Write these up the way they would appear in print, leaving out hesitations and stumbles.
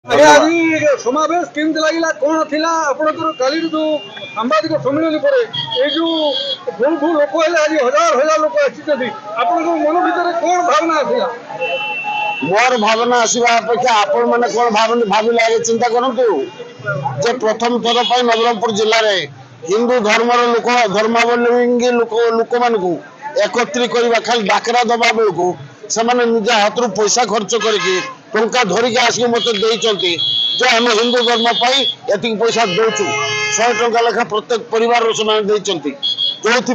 ଆଜ୍ଞା ଆଜି ସମାବେଶ କେମିତି ଲାଗିଲା କଣ ଥିଲା ଆପଣଙ୍କର କାଲି ଯୋଉ ସାମ୍ବାଦିକ ସମ୍ମିଳନୀ ପରେ ଏଇ ଯୋଉ ବହୁ ଲୋକ ହେଲେ ଆଜି ହଜାର ହଜାର ଲୋକ ଆସିଛନ୍ତି ଆପଣଙ୍କ ମନ ଭିତରେ କଣ ଭାବନା ଆସିଲା? मोर भावना आसवा अपेक्षा आपण मैंने कौन भाविले आगे चिंता करंतु जे प्रथम थर पर नवरंगपुर जिले में हिंदू धर्मर लोक धर्मावलंबी लोक मान एकत्रित करवा खाली डाकरा दबा बेलू से निज हाथ पैसा खर्च करके टंका धरिकी आसिक मत देते जे आम हिंदू धर्म ये पैसा दौचु 100 टंका लेखा प्रत्येक परिवार से जो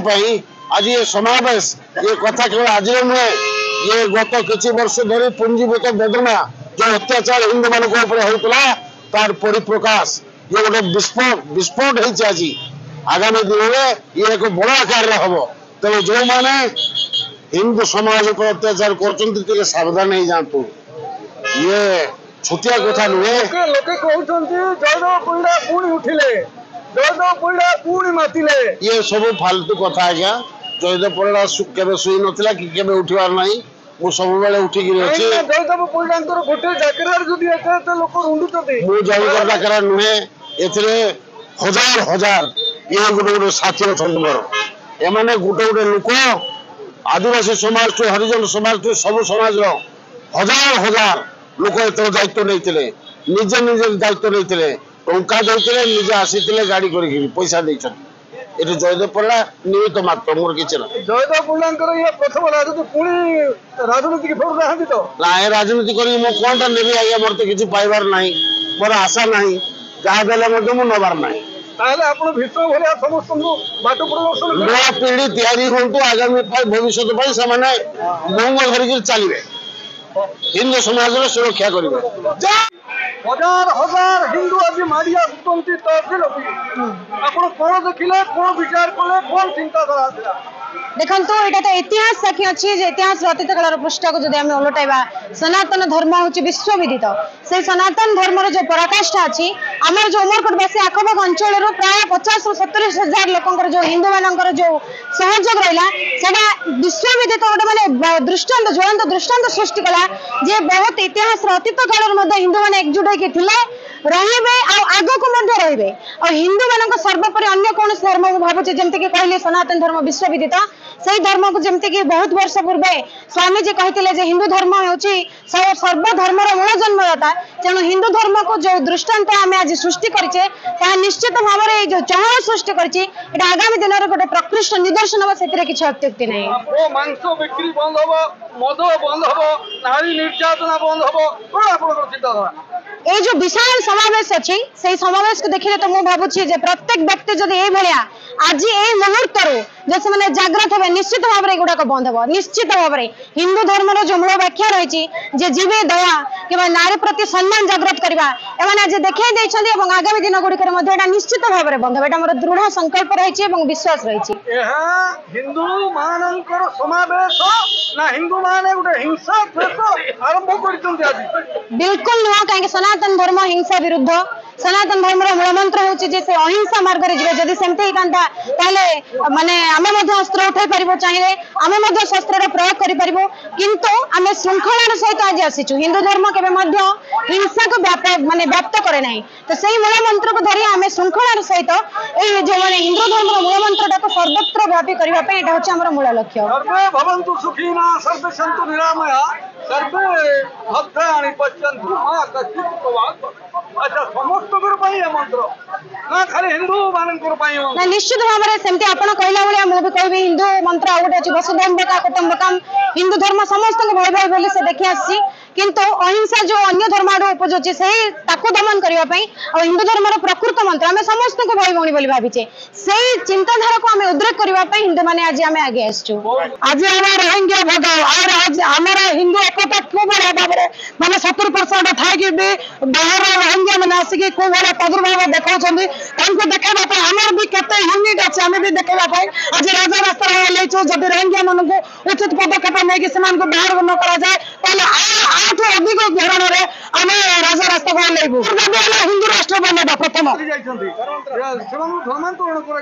आज ये समावेश ये कथा केवल आज नुहे ये गत किसी वर्ष धरी पुंजीभूत वेदना जो अत्याचार हिंदू मान होता तार परिप्रकाश ये गोटे विस्फोट आज आगामी दिन में ये एक बड़ आकार हम तेज जो मैंने हिंदू समाज पर अत्याचार कर सावधान हो जातु ये छुटिया कथा नुहे ये सब फालतू कथा आज्ञा जयदेव परिड़ा केवे शुई नथिला कि केवे उठिबार नाही मु सब बेले उठिकी अछि जयदेव परिड़ांकर गोटे जाकरार जदी एते लोक रुंडुचते मु जयदेव जाकरा नुहे एथिरे हजार हजार ये गोटे साथी अछन मोर ए माने गोटे लोक आदिवासी समाज तो हरिजन समाज तो सब समाज रो हजार हजार लोक एते दायित्व नैतिले निजे निजे दायित्व नैतिले टंका देते निजे आसीतिले गाड़ी करिक पैसा दैछन ये जयदेव परिड़ा निमित्त मात्र मोर किसी ना जयदेव परिड़ा ये प्रथम राजनीति पुणी राजनीति फेर ना तो ना राजनीति करी मु कोनटा नेबी आज्ञा मोर तो किछि पाइबार नाही मोर आशा नाही जहा देले मते मु नबार नाही ताले आपण भीष्म भलिया समस्त बाट प्रदर्शन नया पीढ़ी तैयारी होंतु आगामी भविष्य से माने मंग धरिक चलिए हिंदू समाज सुरक्षा करेंगे हजार हजार हिंदू आज माड़ी आसुंती तहसील आपण कौन देखिले कौन विचार कले कौन चिंताधारा देखो यहाँ तो इतिहास साक्षी अच्छी इतिहास अतीत काल पृष्ठ को जब आम उलटाइबा सनातन धर्म हूँ विश्वविदित से सनातन धर्म जो पराकाष्ठा अच्छी आम जो उमरकोटवासी आखपाख अंचल प्राय 50 ରୁ 70 हजार लोक जो हिंदू मान जो सहयोग रहा विश्वविदित गोटे मैंने दृष्टांत ज्वलंत दृष्टांत सृष्टि कला जे बहुत इतिहास अतीत काल हिंदू मैंने एकजुट होकर रे आग को रे हिंदू मान सर्वोपरि अन्य कौन धर्म को भावुचे जमती कहले सनातन धर्म विश्वविदित से धर्म को जमती कि बहुत वर्ष पूर्वे स्वामी जी कहते हिंदू धर्म होची सर्वधर्मर मूल जन्मदाता तेणु हिंदू धर्म को जो दृष्टांत आम आज सृष्टि करें निश्चित भाव में जो चहल सृष्टि कर आगामी दिन में गोटे प्रकृष्ट निदर्शन हम से किसी अत्युक्ति नहीं मांस बिक्री बंद हम मद बंद हम नारी निर्यातना बंद हम चिंताधारा ये जो विशाल समावेश अच्छी से समावेश को देखिए तो मुझे भावुची प्रत्येक व्यक्ति जब ये भाया आज ये मुहूर्त जो से जागृत हे निश्चित भाव में गुड़ाक बंद हम निश्चित भाव में हिंदू धर्म जो मूल व्याख्या रही जीवे दया कि नारी प्रति सम्मान जागृत करवा एवं आज देखा आगामी दिन गुड़िक निश्चित भाव में बंद हम मोर दृढ़ संकल्प रही विश्वास रही हिंदू मानकर समावेश ना हिंदू माने गोटे हिंसा आरंभ कर बिल्कुल नुह कहीं सनातन धर्म हिंसा विरुद्ध सनातन धर्म मूल मंत्र हूँ से अहिंसा मार्ग रे जीवे जदि सेमती था माने आमे अस्त्र उठाई पारिबो चाहिए आमे शस्त्र प्रयोग करि पारिबो किंतु आमे श्रृंखलार सहित आज आसीचु हिंदू धर्म केबे मध्य हिंसा को माने व्याप्त करे नहीं तो सही मूल मंत्र को धरी आमे श्रृंखलार सहित जो माने हिंदू धर्म मूल मंत्रटा को सर्वत्र व्यापी करबा पे एटा होछि हमर मूल लक्ष्य सर्वे भवन्तु सुखिना सर्वे सन्तु निरामया सर्वे भद्राणि पश्यन्तु मा कश्चित् प्रमादः अच्छा समस्त मंत्र ना खाली हिंदू मानकर ना निश्चित भाव में सेमती आपण कहला भाई मुझे कहबी हिंदू मंत्र आ गोटे अछि वसुधैव कुटुंबकम हिंदू धर्म समस्त भाई भाई बोली से देखि आसी किंतु अहिंसा जो अन्य धर्म आड़ उपजोचे से दमन करने हिंदू धर्म प्रकृत मंत्र आम समस्त को भाई भौणी बोली भाविचे से चिंताधारा को आम उद्रेक करने हिंदू मैंने आज आम आगे आसचु आज रोहिंग्या भगाओ और आज हमारा हिंदू एकता क्यों बड़ा भाव माने 70% था कि बाहर रोहिंग्या मैंने आसिक क्यों भाई प्रादुर्भाव देखा देखा आमर भी केते यूनिट अच्छे आम भी देखा आज राजा रास्ता जब रोहिंग्या मान को उचित पदक्षेप नहीं बाहर न कराए अधिक धरण में आम राजा रास्ता को लेबू हिंदू राष्ट्र बनवा प्रथम धर्मांतरण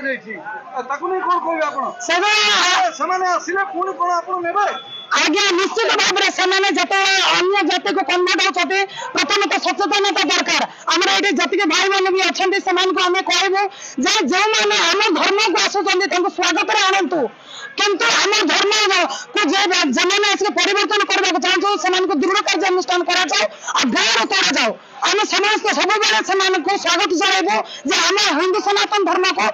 आज्ञा निश्चित भाव में से जत अन्य जाति को कन्वर्ट होते प्रथम तो सचेतनता दरकार आम ये जी भाई मैंने भी अच्छा से आम कहबू जो मैंने आम धर्म को आसुच्च स्वागत आणतु किंतु आम धर्म को जमाने आसिक परिवर्तन करने चाहूँ से दृढ़ कार्यानुष्ठान करा जाओ आम समस्त सब स्वागत जनाइबू जे आम हिंदू सनातन धर्म को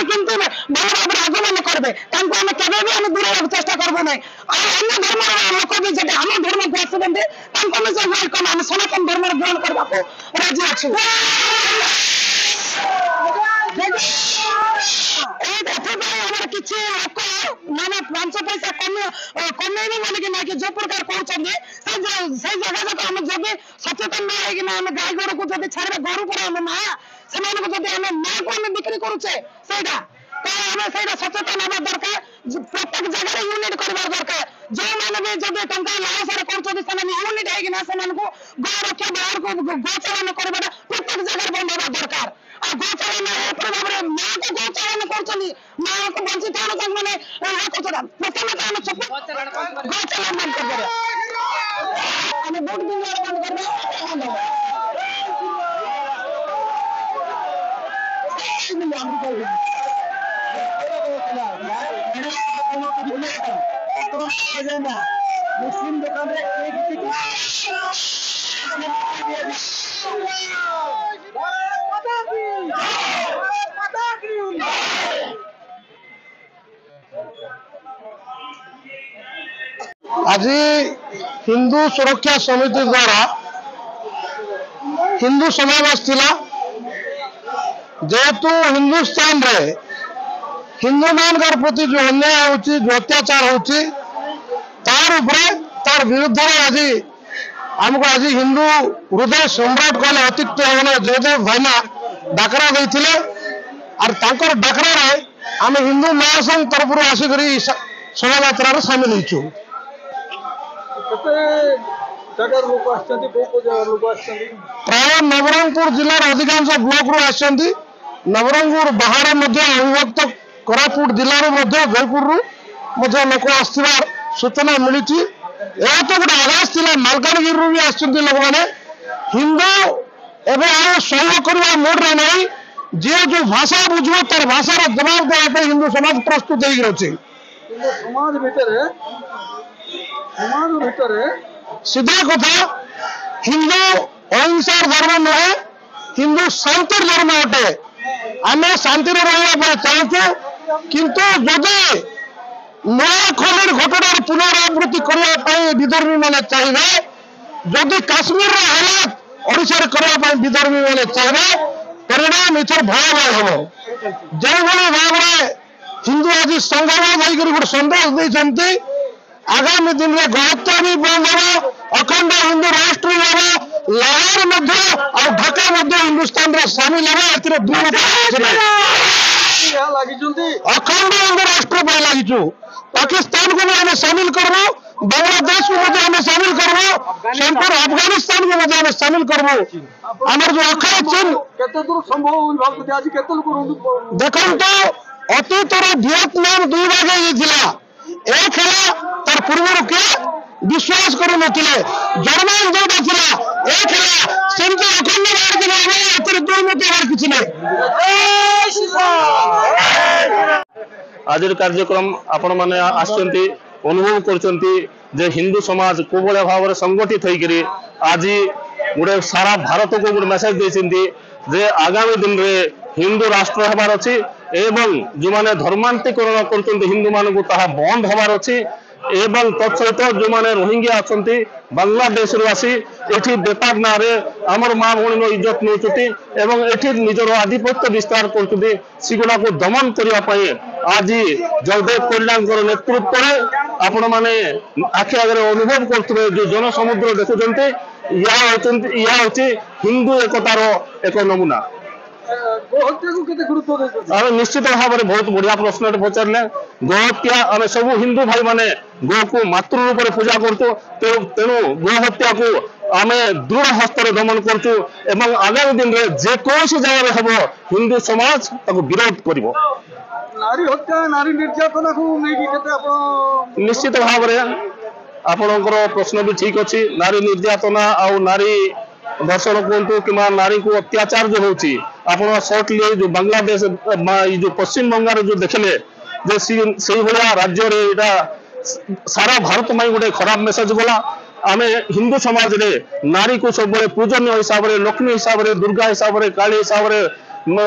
किंतु भल भाव आगमन करेंगे आम केवे दूर चेष्टा करबू ना अन्य धर्म लोक भी जब आम धर्म को आसुच्च वेलकम आम सनातन धर्म ग्रहण करने को राजी अच्छु किसी लोक मैंने 5 पैसा कमेबे बोलिक ना कि जो प्रकार कहते से जगह जाक आम जब सचेतन ना गाय गोरु को जब छाड़े गोरु पर आम ना से माँ को आम बिक्री करुचे से सचेतन हवा दरकार प्रत्येक जगह यूनिट करवा दरकार जो मैंने भी जब टंका लालसार कर यूनिट है गो रक्षा बाहर को गोचालन कर प्रत्येक जगह बंद हवा दरकार गोचालन प्रभाव माँ को गोचालन कर माँ को वंचित मैंने प्रथम आम चुप गोचालन बंद कर मुस्लिम दुकान आज हिंदू सुरक्षा समिति द्वारा हिंदू समावेश थिला जेहेतु हिंदुस्तान रे हिंदू मान प्रति जो अन्याय होची जो अत्याचार होची तार विरुद्ध आज आमको आज हिंदू हृदय सम्राट कहले अतिक्त होना जयदेव भाईना डाकरा देथिले और तांकर डाकरा रे आम हिंदू महासंघ तरफ आसिक शोभा यात्रा सामिल होइछु प्राय नवरंगपुर जिलार अधिकांश ब्लॉक रु आछंती नवरंगपुर बाहर अविभक्त कोरापुट जिलार जयपुर लोक आसबार सूचना मिली तो गोटे आवास थी मालकानगिरी भी आसुच्च लोक मैंने हिंदू एवं सहयोग करने मोड्रे नहीं जी जो भाषा बुझो तार भाषार जवाब देवाई हिंदू समाज प्रस्तुत हो सीधा कथा हिंदू अहिंसार धर्म नुहे हिंदू शांतिर धर्म अटे आम शांति रहा चाहूँ किंतु जदि नयाखोल घटना पुनरावृत्ति करने विधर्मी मैंने चाहिए जदि काश्मीर हालात ओडिशा करने विधर्मी मैंने चाहिए परिणाम इथर भयावह हम जो भाव में हिंदू आज संघर्ष होकर गोटे संदेश देते आगामी दिन में गणहत्या भी बंद हो अखंड हिंदू राष्ट्र हो लाहौर और ढाका हिंदुस्तान सामिल अखंड हिंदू राष्ट्र पर लगिचु पाकिस्तान को भी हमें शामिल करबो बांग्लादेश को भी हमें शामिल करबो संपूर्ण अफगानिस्तान को भी हमें शामिल करबो हमर जो अखा चीन केते दूर संभव भाग आज केते लोग देखन तो अतीतर वियतनाम 2 भागे जिला एक है तार पूर्व के विश्वास करू नथिले जर्मन जोटा थिला एक है सेमते अखंड भारत के एतर दूर मते और किछ नै आज कार्यक्रम आपण माने आछंती अनुभव करचंती जे हिंदू समाज को बळे भाव रे संगठित होइकरी आज गुडे सारा भारत को गुडे मेसेज देछंती जे आगामी दिन रे हिंदू राष्ट्र हबार अछि एवं जो माने धर्मांतरीकरण करचंती हिंदू मान को ताहा बंद हबार अछि एवं तत्सहित जो माने रोहिंग्या अछंती बांग्लादेश रु आसी एठी बेपार ना रे हमर मां भणी नो इज्जत नउचुती एवं एठी निजर आधिपत्य विस्तार करचुती सिगुडा को दमन करिया पई आज जयदेव कल्याणकर नेतृत्व रे आपण माने आखि आगे अनुभव करथुबे जो जन समुद्र देखुचंती या होची हिंदू एकतार एक नमूना निश्चित भाव में बहुत बढ़िया प्रश्न पचारे गोहत्या आम सब हिंदू भाई माने गो को मातृ रूप में पूजा करूँ तेणु गोहत्या को आम दृढ़ हस्तर दमन करूँ एवं आगामी दिन में जेकोसी जगह हम हिंदू समाज विरोध कर नारी हत्या नारी निर्यातना को निश्चित भाव में ଆପଣଙ୍କର ପ୍ରଶ୍ନ ବି ଠିକ ଅଛି। ନାରୀ ନିର୍ଯାତନା ଆଉ ନାରୀ ଦର୍ଶନ କୁହନ୍ତୁ କିମ୍ବା ନାରୀକୁ ଅତ୍ୟାଚାର ଯୋଉ ହଉଛି, ଆପଣ ସର୍ଟଲି ଯୋଉ ବାଂଲାଦେଶ ଏଇ ଯୋଉ ପଶ୍ଚିମବଙ୍ଗରେ ଯୋଉ ଦେଖିଲେ ଯେ ସେଇଭଳିଆ ରାଜ୍ୟରେ ଏଇଟା ସାରା ଭାରତ ପାଇଁ ଗୋଟେ ଖରାପ ମେସେଜ ଗଲା। ଆମେ ହିନ୍ଦୁ ସମାଜରେ ନାରୀକୁ ସବୁବେଳେ ପୂଜନୀୟ ହିସାବରେ, ଲକ୍ଷ୍ମୀ ହିସାବରେ, ଦୁର୍ଗା ହିସାବରେ, କାଳୀ ହିସାବରେ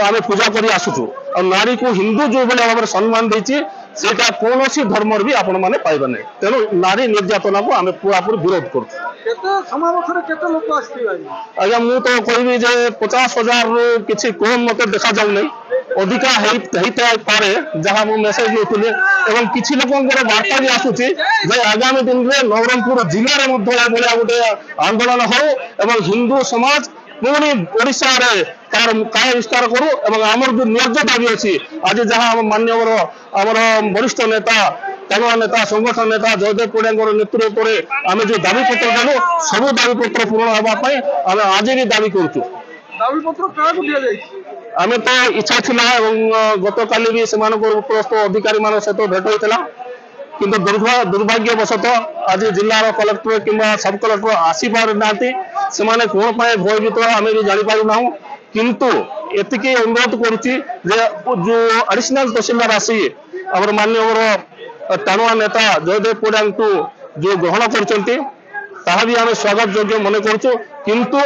ଆମେ ପୂଜା କରି ଆସୁଛୁ। ଆଉ ନାରୀକୁ ହିନ୍ଦୁ ଯୋଉଭଳି ଭାବରେ ସମ୍ମାନ ଦେଇଛି ସେଇଟା କୌଣସି ଧର୍ମରେ ବି ଆପଣ ମାନେ ପାଇବେ ନାହିଁ। ତେଣୁ ନାରୀ ନିର୍ଯାତନାକୁ ଆମେ ପୁରାପୁରି ବିରୋଧ କରୁଛୁ। କେତେ ସମାବେଶରେ କେତେ ଲୋକ ଆସିଥିବେ ଆଜି? ଆଜ୍ଞା ମୁଁ ତ କହିବି ଯେ 50,000ରୁ କିଛି କମ୍ ମତେ ଦେଖାଯାଉନାହିଁ, ଅଧିକା ହେଇଥାଇପାରେ ଯାହା ମୁଁ ମେସେଜ ଦେଇଥିଲି। ଏବଂ କିଛି ଲୋକଙ୍କର ବାର୍ତ୍ତା ବି ଆସୁଛି ଯେ ଆଗାମୀ ଦିନରେ ନବରଙ୍ଗପୁର ଜିଲ୍ଲାରେ ମଧ୍ୟ ଏଭଳିଆ ଗୋଟେ ଆନ୍ଦୋଳନ ହଉ ଏବଂ ହିନ୍ଦୁ ସମାଜ ପୁଣି ଓଡ଼ିଶାରେ ତାର କାୟ ବିସ୍ତାର କରୁ। ଏବଂ ଆମର ଯୋଉ ନ୍ୟାଯ୍ୟ ଦାବି ଅଛି, ଆଜି ଯାହା ଆମ ମାନ୍ୟବର ଆମର ବରିଷ୍ଠ ନେତା, ଟାଣୁଆ ନେତା, ସଂଗଠନ ନେତା ଜୟଦେବ ପଡିଆଙ୍କର ନେତୃତ୍ୱରେ ଆମେ ଯୋଉ ଦାବିପତ୍ର ଦେଲୁ, ସବୁ ଦାବିପତ୍ର ପୂରଣ ହେବା ପାଇଁ ଆମେ ଆଜି ବି ଦାବି କରୁଛୁ। ଦାବିପତ୍ର କାହାକୁ ଦିଆଯାଇଛି? ଆମେ ତ ଇଚ୍ଛା ଥିଲା ଏବଂ ଗତକାଲି ବି ସେମାନଙ୍କର ଉପରସ୍ଥ ଅଧିକାରୀମାନଙ୍କ ସହିତ ଭେଟ ହୋଇଥିଲା, କିନ୍ତୁ ଦୁର୍ଭାଗ୍ୟବଶତଃ ଆଜି ଜିଲ୍ଲାର କଲେକ୍ଟର କିମ୍ବା ସବ୍ କଲେକ୍ଟର ଆସିପାରୁନାହାନ୍ତି। ସେମାନେ କଣ ପାଇଁ ଭୟଭୀତ ଆମେ ବି ଜାଣିପାରୁନାହୁଁ। କିନ୍ତୁ ଏତିକି ଅନୁରୋଧ କରୁଛି ଯେ ଯୋଉ ଆଡିସନାଲ ତହସିଲଦାର ଆସି ଆମର ମାନ୍ୟବର ଟାଣୁଆ ନେତା ଜୟଦେବ ପଡିଆଙ୍କୁ ଯୋଉ ଗ୍ରହଣ କରିଛନ୍ତି ତାହା ବି ଆମେ ସ୍ୱାଗତ ଯୋଗ୍ୟ ମନେ କରୁଛୁ। କିନ୍ତୁ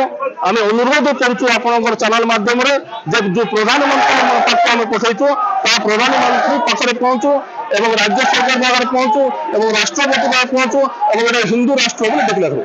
ଆମେ ଅନୁରୋଧ କରୁଛୁ ଆପଣଙ୍କର ଚ୍ୟାନେଲ ମାଧ୍ୟମରେ ଯେ ଯୋଉ ପ୍ରଧାନମନ୍ତ୍ରୀ ପାଖକୁ ଆମେ ପଠାଇଛୁ ତାହା ପ୍ରଧାନମନ୍ତ୍ରୀ ପାଖରେ ପହଞ୍ଚୁ ଏବଂ ରାଜ୍ୟ ସରକାର ପାଖରେ ପହଞ୍ଚୁ ଏବଂ ରାଷ୍ଟ୍ରପତି ପାଖରେ ପହଞ୍ଚୁ ଏବଂ ଏଇଟା ହିନ୍ଦୁ ରାଷ୍ଟ୍ର ବୋଲି ଡିକ୍ଲେୟାର ହଉ।